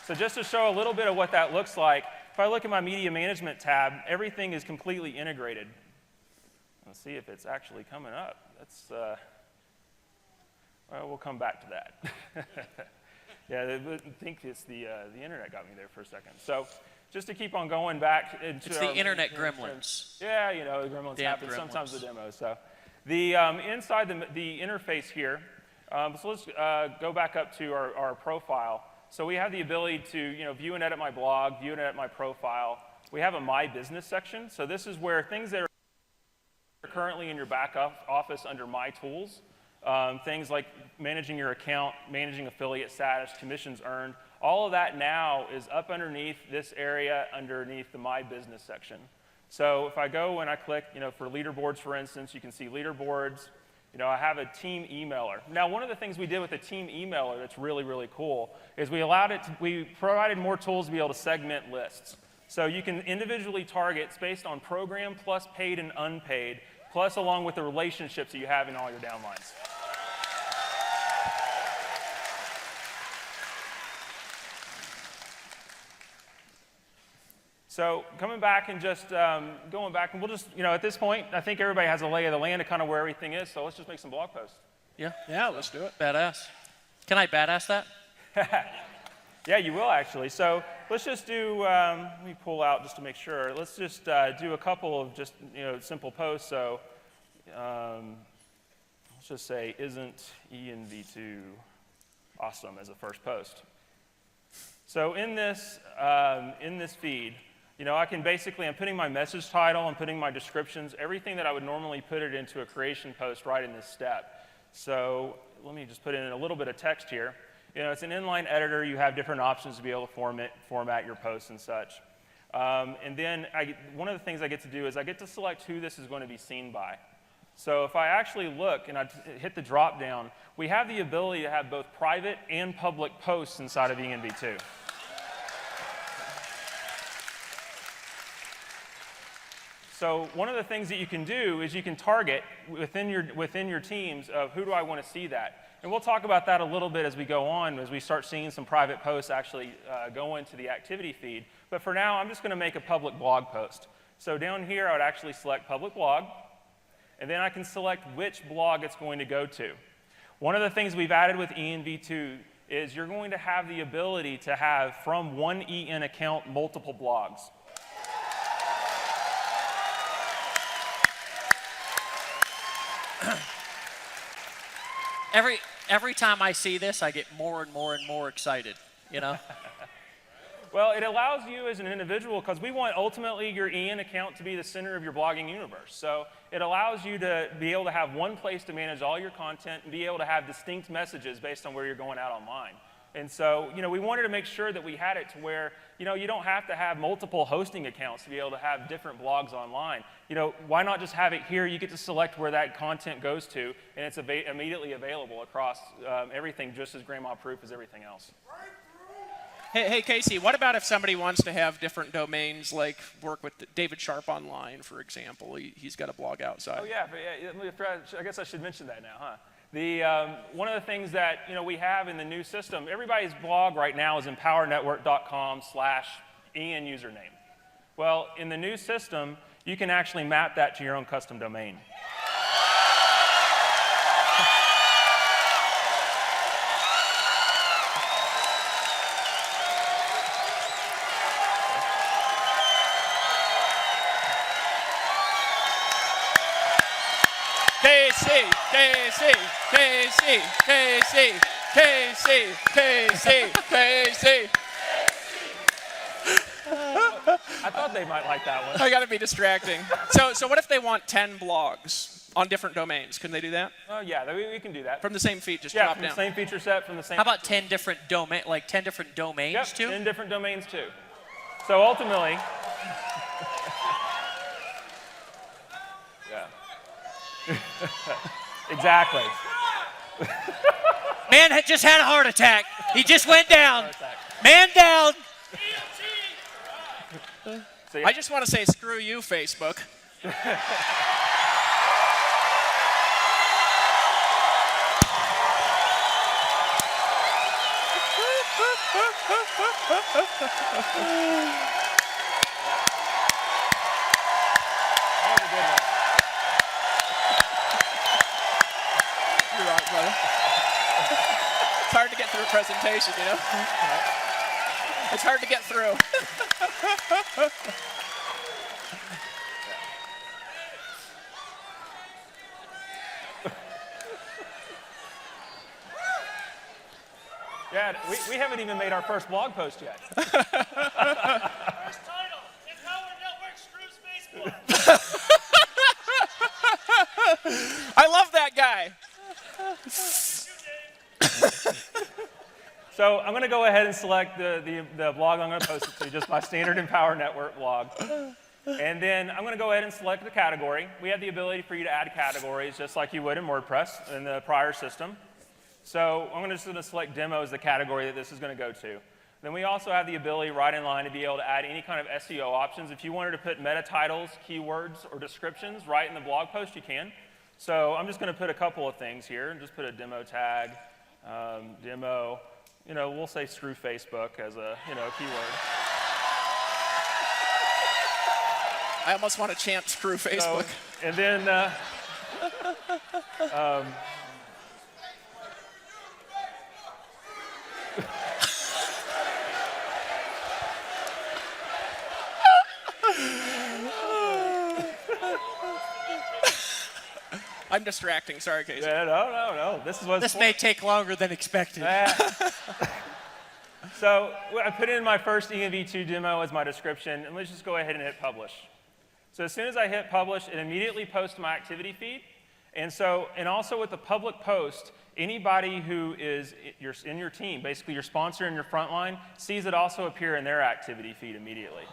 So just to show a little bit of what that looks like, if I look at my media management tab, everything is completely integrated. Let's see if it's actually coming up. That's, well, we'll come back to that. Yeah, I think it's the internet got me there for a second. So just to keep on going back into it's the internet gremlins. Yeah, you know, the gremlins happen sometimes the demos. So the inside the interface here, so let's go back up to our profile. So we have the ability to view and edit my blog, view and edit my profile. We have a My Business section. So this is where things that are currently in your back office under My Tools, things like managing your account, managing affiliate status, commissions earned, all of that now is up underneath this area underneath the My Business section. So if I go and I click, for leaderboards, for instance, you can see leaderboards. I have a team emailer. Now, one of the things we did with the team emailer that's really, really cool is we provided more tools to be able to segment lists. So you can individually target based on program plus paid and unpaid, plus along with the relationships that you have in all your downlines. So coming back and just going back, and we'll just, at this point, I think everybody has a lay of the land of kind of where everything is, so let's just make some blog posts. Yeah, let's do it. Badass. Can I badass that? Yeah, you will actually. So let's just do, let me pull out just to make sure. Let's just do a couple of just, simple posts. So let's just say, isn't ENV2 awesome as a first post? So in this feed, I'm putting my message title, I'm putting my descriptions, everything that I would normally put it into a creation post right in this step. So let me just put in a little bit of text here. It's an inline editor. You have different options to be able to format your posts and such. And then one of the things I get to do is I get to select who this is going to be seen by. So if I actually look and I hit the drop down, we have the ability to have both private and public posts inside of ENV2. So one of the things that you can do is you can target within your teams of who do I want to see that. And we'll talk about that a little bit as we go on, as we start seeing some private posts actually go into the activity feed. But for now, I'm just going to make a public blog post. So down here, I would actually select public blog, and then I can select which blog it's going to go to. One of the things we've added with ENV2 is you're going to have the ability to have, from one EN account, multiple blogs. Every time I see this, I get more and more and more excited, Well, it allows you as an individual, because we want ultimately your EN account to be the center of your blogging universe. So it allows you to be able to have one place to manage all your content and be able to have distinct messages based on where you're going out online. And so, we wanted to make sure that we had it to where, you don't have to have multiple hosting accounts to be able to have different blogs online. Why not just have it here? You get to select where that content goes to, and it's immediately available across everything, just as grandma-proof as everything else. Hey, Casey, what about if somebody wants to have different domains, like work with David Sharp Online, for example? He's got a blog outside. Oh, yeah. I guess I should mention that now, huh? One of the things that we have in the new system, everybody's blog right now is empowernetwork.com/EN username. Well, in the new system, you can actually map that to your own custom domain. KC. I thought they might like that one. I got to be distracting. So what if they want 10 blogs on different domains? Can they do that? Oh, yeah, we can do that. From the same feed, just drop down. From the same feature set, from the same. How about 10 different domains Yep, too? 10 different domains too. So ultimately, yeah. Exactly. Man had just had a heart attack. He just went down. Man down. So, yeah. I just want to say screw you, Facebook. You're right, brother. It's hard to get through a presentation, you know? It's hard to get through. Yeah, we haven't even made our first blog post yet. First title, Empower Network Screws Facebook. I love that guy. So I'm going to go ahead and select the blog I'm going to post it to, just my standard Empower Network blog. And then I'm going to go ahead and select the category. We have the ability for you to add categories just like you would in WordPress in the prior system. So I'm just going to select demo as the category that this is going to go to. Then we also have the ability right in line to be able to add any kind of SEO options. If you wanted to put meta titles, keywords, or descriptions right in the blog post, you can. So I'm just going to put a couple of things here and just put a demo tag, demo. We'll say screw Facebook as a keyword. I almost want to chant screw Facebook. So, and then I'm distracting. Sorry, Casey. yeah, no. This is what This may take longer than expected. So I put in my first ENV2 demo as my description, and let's just go ahead and hit publish. So as soon as I hit publish, it immediately posts my activity feed. And also with the public post, anybody who is in your team, basically your sponsor and your frontline, sees it also appear in their activity feed immediately.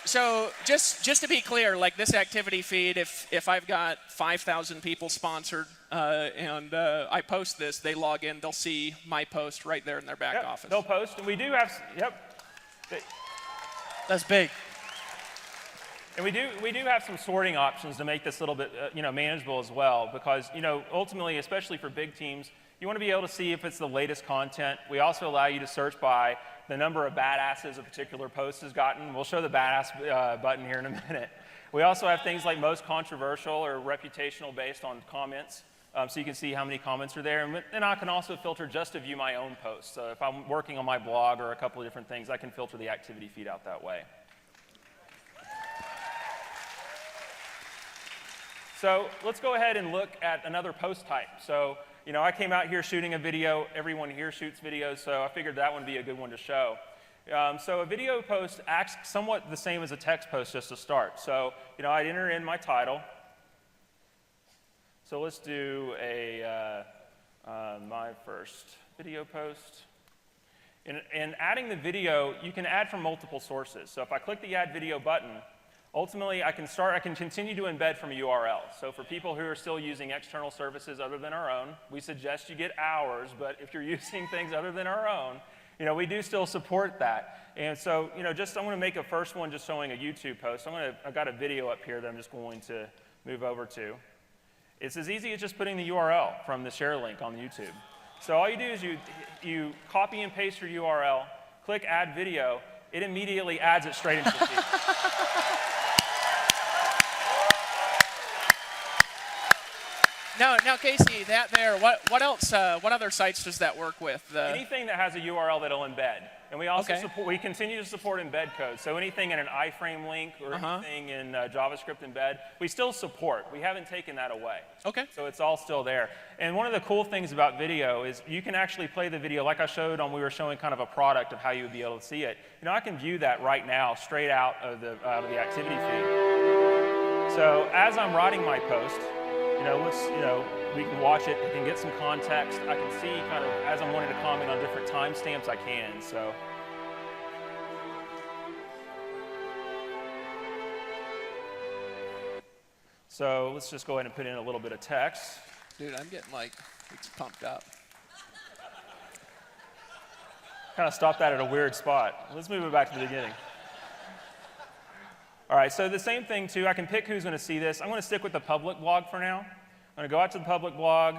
So just to be clear, like this activity feed, if I've got 5,000 people sponsored and I post this, they log in, they'll see my post right there in their back office. They'll post, and we do have, That's big. And we do have some sorting options to make this a little bit manageable as well, because ultimately, especially for big teams, you want to be able to see if it's the latest content. We also allow you to search by the number of badasses a particular post has gotten. We'll show the badass button here in a minute. We also have things like most controversial or reputational based on comments, so you can see how many comments are there. And then I can also filter just to view my own posts. So if I'm working on my blog or a couple of different things, I can filter the activity feed out that way. So let's go ahead and look at another post type. So I came out here shooting a video. Everyone here shoots videos, so I figured that would be a good one to show. So a video post acts somewhat the same as a text post just to start. So I'd enter in my title. So let's do my first video post. And adding the video, you can add from multiple sources. So if I click the Add Video button, ultimately, I can continue to embed from a URL. So for people who are still using external services other than our own, we suggest you get ours, but if you're using things other than our own, we do still support that. And so, I'm going to make a first one just showing a YouTube post. I've got a video up here that I'm just going to move over to. It's as easy as just putting the URL from the share link on YouTube. So all you do is you copy and paste your URL, click Add Video, it immediately adds it straight into the feed. Now, Casey, that there. What else? What other sites does that work with? Anything that has a URL that'll embed, and we also we continue to support embed code. So anything in an iframe link or anything in JavaScript embed, we still support. We haven't taken that away. Okay. So it's all still there. And one of the cool things about video is you can actually play the video like I showed on. We were showing kind of a product of how you would be able to see it. I can view that right now straight out of the activity feed. So as I'm writing my post. We can watch it, I can get some context, I can see kind of, as I'm wanting to comment on different timestamps, I can, So let's just go ahead and put in a little bit of text. Dude, I'm getting it's pumped up. Kind of stop that at a weird spot. Let's move it back to the beginning. All right, so the same thing too, I can pick who's going to see this. I'm going to stick with the public blog for now. I'm going to go out to the public blog.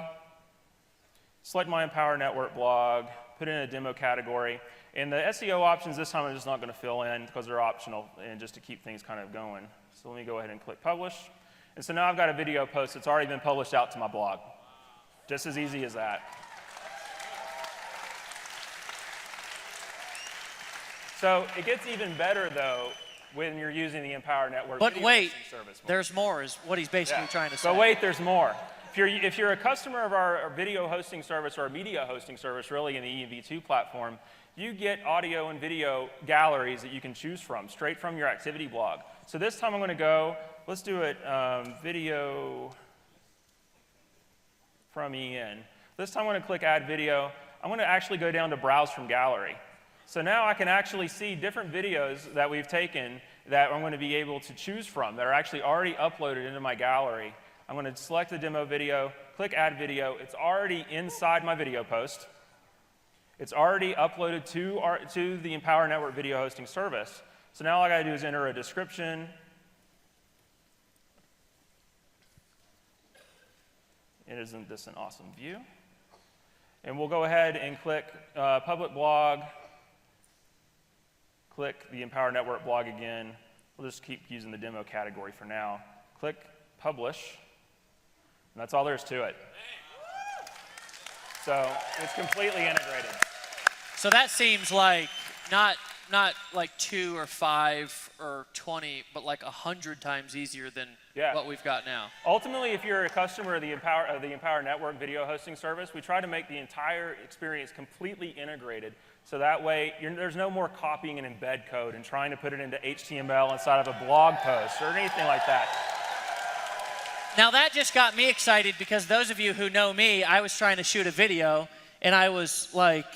select my Empower Network blog, put in a demo category. And the SEO options this time I'm just not going to fill in because they're optional and just to keep things kind of going. So let me go ahead and click publish. And so now I've got a video post that's already been published out to my blog. Just as easy as that. So it gets even better, though, when you're using the Empower Network But video wait, hosting service. there's more is what he's basically trying to say. But wait, there's more. If you're a customer of our video hosting service or our media hosting service, really in the ENV2 platform, you get audio and video galleries that you can choose from, straight from your activity blog. So this time I'm going to go, let's do it video from EN. This time I'm going to click Add Video. I'm going to actually go down to Browse from Gallery. So now I can actually see different videos that we've taken that I'm going to be able to choose from that are actually already uploaded into my gallery. I'm going to select the demo video, click Add Video. It's already inside my video post. It's already uploaded to the Empower Network video hosting service. So now all I got to do is enter a description. Isn't this an awesome view? And we'll go ahead and click Public Blog. Click the Empower Network blog again. We'll just keep using the demo category for now. Click Publish. And that's all there is to it. So it's completely integrated. So that seems like not like 2 or 5 or 20, but like 100 times easier than what we've got now. Ultimately, if you're a customer of the Empower Network video hosting service, we try to make the entire experience completely integrated. So that way, there's no more copying and embed code and trying to put it into HTML inside of a blog post or anything like that. Now that just got me excited because those of you who know me, I was trying to shoot a video and I was like,